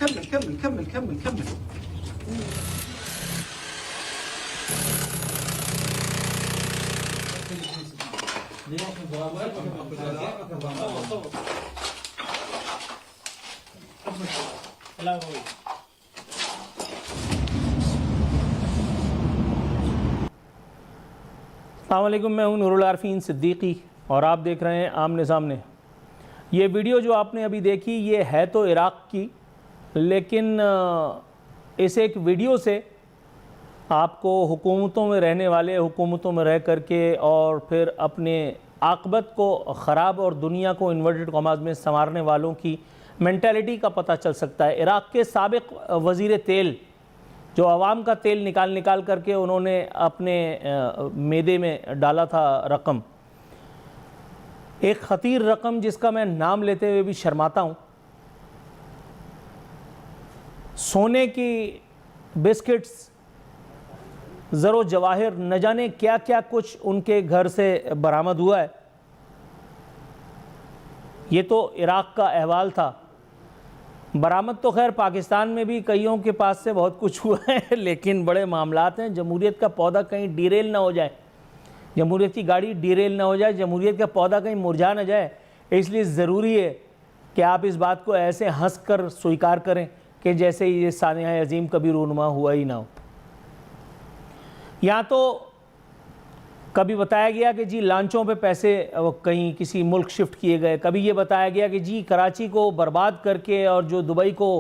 كمل كمل كمل كمل كمل. السلام علیکم، میں ہوں نور العارفین صدیقی اور آپ دیکھ رہے ہیں آمنے سامنے۔ یہ ویڈیو جو آپ نے ابھی دیکھی یہ ہے تو عراق کی، لیکن اس ایک ویڈیو سے آپ کو حکومتوں میں رہنے والے، حکومتوں میں رہ کر کے اور پھر اپنے عاقبت کو خراب اور دنیا کو انورٹڈ کاماز میں سنوارنے والوں کی مینٹیلٹی کا پتہ چل سکتا ہے۔ عراق کے سابق وزیر تیل جو عوام کا تیل نکال کر کے انہوں نے اپنے معدے میں ڈالا تھا رقم، ایک خطیر رقم جس کا میں نام لیتے ہوئے بھی شرماتا ہوں، سونے کی بسکٹس، زر و جواہر، نہ جانے کیا کیا کچھ ان کے گھر سے برآمد ہوا ہے۔ یہ تو عراق کا احوال تھا۔ برآمد تو خیر پاکستان میں بھی کئیوں کے پاس سے بہت کچھ ہوا ہے، لیکن بڑے معاملات ہیں۔ جمہوریت کا پودا کہیں ڈیریل نہ ہو جائے، جمہوریت کی گاڑی ڈیریل نہ ہو جائے، جمہوریت کا پودا کہیں مرجھا نہ جائے، اس لیے ضروری ہے کہ آپ اس بات کو ایسے ہنس کر سویکار کریں کہ جیسے یہ سانحہ عظیم کبھی رونما ہوا ہی نہ ہو۔ یہاں تو کبھی بتایا گیا کہ جی لانچوں پہ پیسے کہیں کسی ملک شفٹ کیے گئے، کبھی یہ بتایا گیا کہ جی کراچی کو برباد کر کے اور جو دبئی کو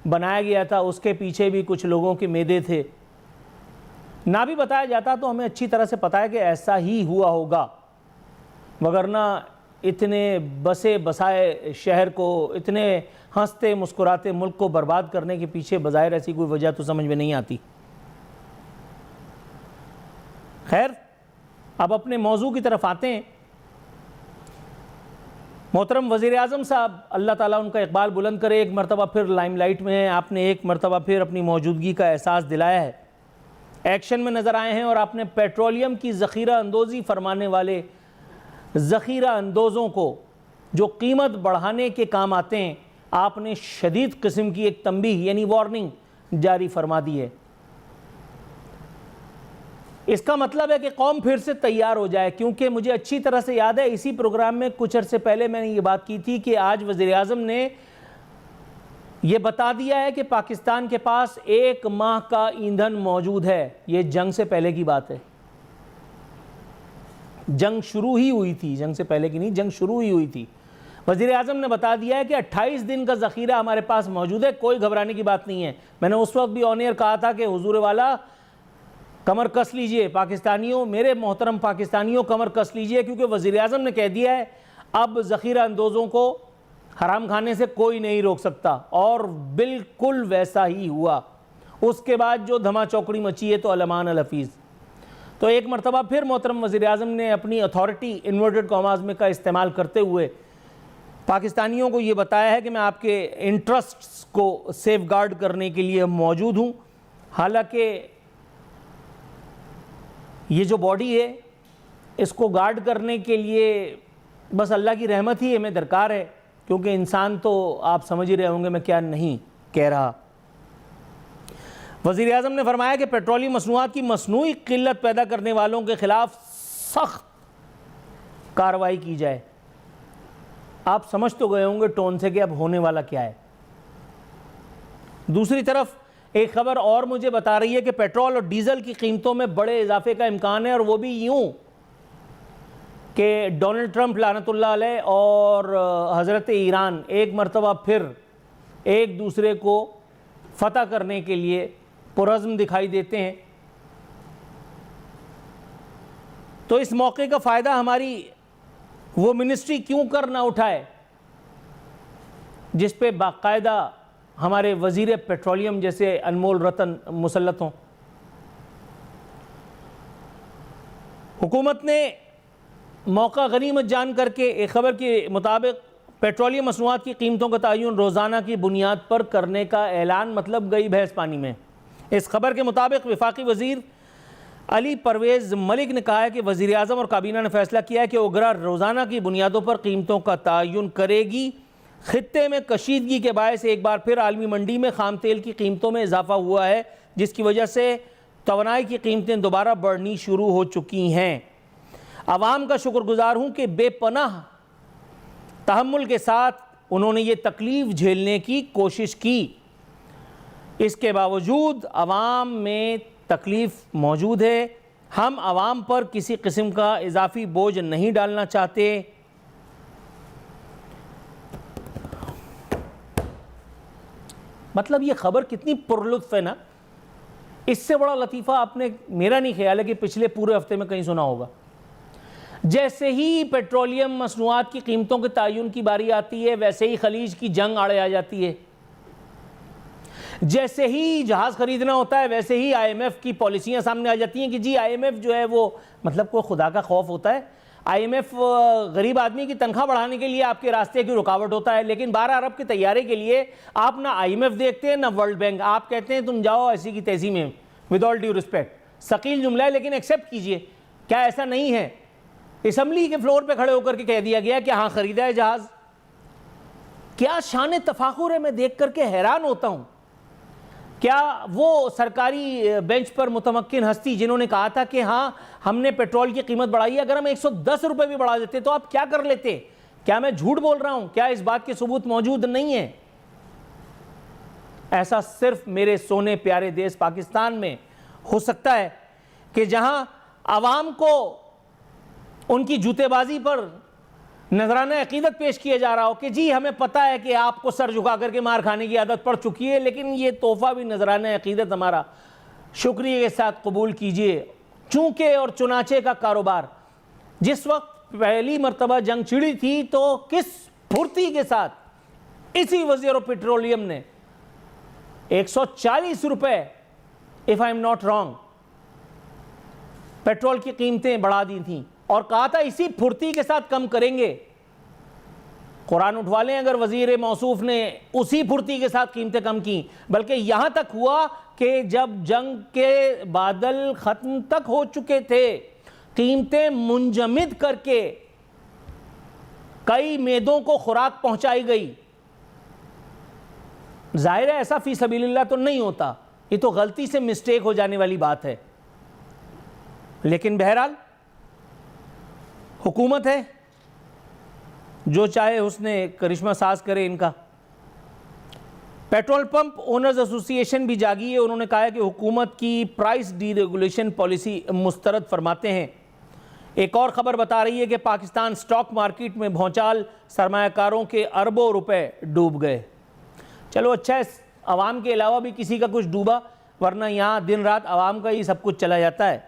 بنایا گیا تھا اس کے پیچھے بھی کچھ لوگوں کے میدے تھے۔ نہ بھی بتایا جاتا تو ہمیں اچھی طرح سے پتہ ہے کہ ایسا ہی ہوا ہوگا، وگرنہ اتنے بسے بسائے شہر کو، اتنے ہنستے مسکراتے ملک کو برباد کرنے کے پیچھے بظاہر ایسی کوئی وجہ تو سمجھ میں نہیں آتی۔ خیر، اب اپنے موضوع کی طرف آتے ہیں۔ محترم وزیر اعظم صاحب، اللہ تعالیٰ ان کا اقبال بلند کرے، ایک مرتبہ پھر لائم لائٹ میں ہیں۔ آپ نے ایک مرتبہ پھر اپنی موجودگی کا احساس دلایا ہے، ایکشن میں نظر آئے ہیں، اور آپ نے پیٹرولیم کی ذخیرہ اندوزی فرمانے والے ذخیرہ اندوزوں کو جو قیمت بڑھانے کے کام آتے ہیں، آپ نے شدید قسم کی ایک تنبیہ یعنی وارننگ جاری فرما دی ہے۔ اس کا مطلب ہے کہ قوم پھر سے تیار ہو جائے، کیونکہ مجھے اچھی طرح سے یاد ہے اسی پروگرام میں کچھ عرصے پہلے میں نے یہ بات کی تھی کہ آج وزیر اعظم نے یہ بتا دیا ہے کہ پاکستان کے پاس 1 ماہ کا ایندھن موجود ہے۔ یہ جنگ سے پہلے کی بات ہے، جنگ شروع ہی ہوئی تھی، جنگ سے پہلے کی نہیں، جنگ شروع ہی ہوئی تھی۔ وزیر اعظم نے بتا دیا ہے کہ 28 دن کا ذخیرہ ہمارے پاس موجود ہے، کوئی گھبرانے کی بات نہیں ہے۔ میں نے اس وقت بھی آن ایئر کہا تھا کہ حضور والا کمر کس لیجئے، پاکستانیوں، میرے محترم پاکستانیوں کمر کس لیجئے، کیونکہ وزیر اعظم نے کہہ دیا ہے اب ذخیرہ اندوزوں کو حرام کھانے سے کوئی نہیں روک سکتا، اور بالکل ویسا ہی ہوا۔ اس کے بعد جو دھما چوکڑی مچی ہے تو علمان الحفیظ۔ تو ایک مرتبہ پھر محترم وزیر اعظم نے اپنی اتھارٹی انورٹڈ کاماز میں کا استعمال کرتے ہوئے پاکستانیوں کو یہ بتایا ہے کہ میں آپ کے انٹرسٹس کو سیف گارڈ کرنے کے لیے موجود ہوں۔ حالانکہ یہ جو باڈی ہے اس کو گارڈ کرنے کے لیے بس اللہ کی رحمت ہی ہمیں درکار ہے، کیونکہ انسان تو آپ سمجھ ہی رہے ہوں گے میں کیا نہیں کہہ رہا۔ وزیر اعظم نے فرمایا کہ پیٹرولیم مصنوعات کی مصنوعی قلت پیدا کرنے والوں کے خلاف سخت کارروائی کی جائے۔ آپ سمجھ تو گئے ہوں گے ٹون سے کہ اب ہونے والا کیا ہے۔ دوسری طرف ایک خبر اور مجھے بتا رہی ہے کہ پیٹرول اور ڈیزل کی قیمتوں میں بڑے اضافے کا امکان ہے، اور وہ بھی یوں کہ ڈونلڈ ٹرمپ لعنت اللہ علیہ اور حضرت ایران ایک مرتبہ پھر ایک دوسرے کو فتح کرنے کے لیے پرعزم دکھائی دیتے ہیں۔ تو اس موقع کا فائدہ ہماری وہ منسٹری کیوں کر نہ اٹھائے جس پہ باقاعدہ ہمارے وزیر پیٹرولیم جیسے انمول رتن مسلط ہوں۔ حکومت نے موقع غنیمت جان کر کے ایک خبر کے مطابق پیٹرولیم مصنوعات کی قیمتوں کا تعین روزانہ کی بنیاد پر کرنے کا اعلان، مطلب گئی بھینس پانی میں۔ اس خبر کے مطابق وفاقی وزیر علی پرویز ملک نے کہا ہے کہ وزیر اعظم اور کابینہ نے فیصلہ کیا ہے کہ اوگرا روزانہ کی بنیادوں پر قیمتوں کا تعین کرے گی۔ خطے میں کشیدگی کے باعث ایک بار پھر عالمی منڈی میں خام تیل کی قیمتوں میں اضافہ ہوا ہے، جس کی وجہ سے توانائی کی قیمتیں دوبارہ بڑھنی شروع ہو چکی ہیں۔ عوام کا شکر گزار ہوں کہ بے پناہ تحمل کے ساتھ انہوں نے یہ تکلیف جھیلنے کی کوشش کی۔ اس کے باوجود عوام میں تکلیف موجود ہے۔ ہم عوام پر کسی قسم کا اضافی بوجھ نہیں ڈالنا چاہتے۔ مطلب یہ خبر کتنی پرلطف ہے نا، اس سے بڑا لطیفہ آپ نے، میرا نہیں خیال ہے کہ پچھلے پورے ہفتے میں کہیں سنا ہوگا۔ جیسے ہی پیٹرولیم مصنوعات کی قیمتوں کے تعین کی باری آتی ہے، ویسے ہی خلیج کی جنگ آڑے آ جاتی ہے۔ جیسے ہی جہاز خریدنا ہوتا ہے، ویسے ہی آئی ایم ایف کی پالیسیاں سامنے آ جاتی ہیں کہ جی آئی ایم ایف جو ہے وہ، مطلب کوئی خدا کا خوف ہوتا ہے؟ آئی ایم ایف غریب آدمی کی تنخواہ بڑھانے کے لیے آپ کے راستے کی رکاوٹ ہوتا ہے، لیکن 12 ارب کے طیارے کے لیے آپ نہ آئی ایم ایف دیکھتے ہیں نہ ورلڈ بینک، آپ کہتے ہیں تم جاؤ ایسی کی تیسی میں، ود آل ڈیو رسپیکٹ۔ ثقیل جملہ ہے لیکن ایکسیپٹ کیجئے، کیا ایسا نہیں ہے؟ اسمبلی کے فلور پہ کھڑے ہو کر کے کہہ دیا گیا کہ ہاں خریدا ہے جہاز۔ کیا شان تفاخر ہے، میں دیکھ کر کے حیران ہوتا ہوں۔ کیا وہ سرکاری بینچ پر متمکن ہستی جنہوں نے کہا تھا کہ ہاں ہم نے پیٹرول کی قیمت بڑھائی ہے، اگر ہم 110 روپے بھی بڑھا دیتے تو آپ کیا کر لیتے؟ کیا میں جھوٹ بول رہا ہوں؟ کیا اس بات کے ثبوت موجود نہیں ہیں؟ ایسا صرف میرے سونے پیارے دیش پاکستان میں ہو سکتا ہے کہ جہاں عوام کو ان کی جوتے بازی پر نذرانہ عقیدت پیش کیا جا رہا ہو کہ جی ہمیں پتہ ہے کہ آپ کو سر جھکا کر کے مار کھانے کی عادت پڑ چکی ہے، لیکن یہ تحفہ بھی نذرانہ عقیدت ہمارا شکریہ کے ساتھ قبول کیجئے۔ چونکہ اور چنانچہ کا کاروبار جس وقت پہلی مرتبہ جنگ چھڑی تھی تو کس پھرتی کے ساتھ اسی وزیر پیٹرولیم نے 140 روپے if I am not wrong petrol کی قیمتیں بڑھا دی تھیں اور کہا تھا اسی پھرتی کے ساتھ کم کریں گے۔ قرآن اٹھوا لیں اگر وزیر موصوف نے اسی پھرتی کے ساتھ قیمتیں کم کی، بلکہ یہاں تک ہوا کہ جب جنگ کے بادل ختم تک ہو چکے تھے، قیمتیں منجمد کر کے کئی میدوں کو خوراک پہنچائی گئی۔ ظاہر ہے ایسا فی سبیل اللہ تو نہیں ہوتا، یہ تو غلطی سے مسٹیک ہو جانے والی بات ہے، لیکن بہرحال حکومت ہے، جو چاہے اس نے کرشمہ ساز کرے ان کا۔ پیٹرول پمپ اونرز ایسوسی ایشن بھی جاگی ہے، انہوں نے کہا ہے کہ حکومت کی پرائس ڈی ریگولیشن پالیسی مسترد فرماتے ہیں۔ ایک اور خبر بتا رہی ہے کہ پاکستان سٹاک مارکیٹ میں بھونچال، سرمایہ کاروں کے اربوں روپے ڈوب گئے۔ چلو اچھا ہے عوام کے علاوہ بھی کسی کا کچھ ڈوبا، ورنہ یہاں دن رات عوام کا ہی سب کچھ چلا جاتا ہے۔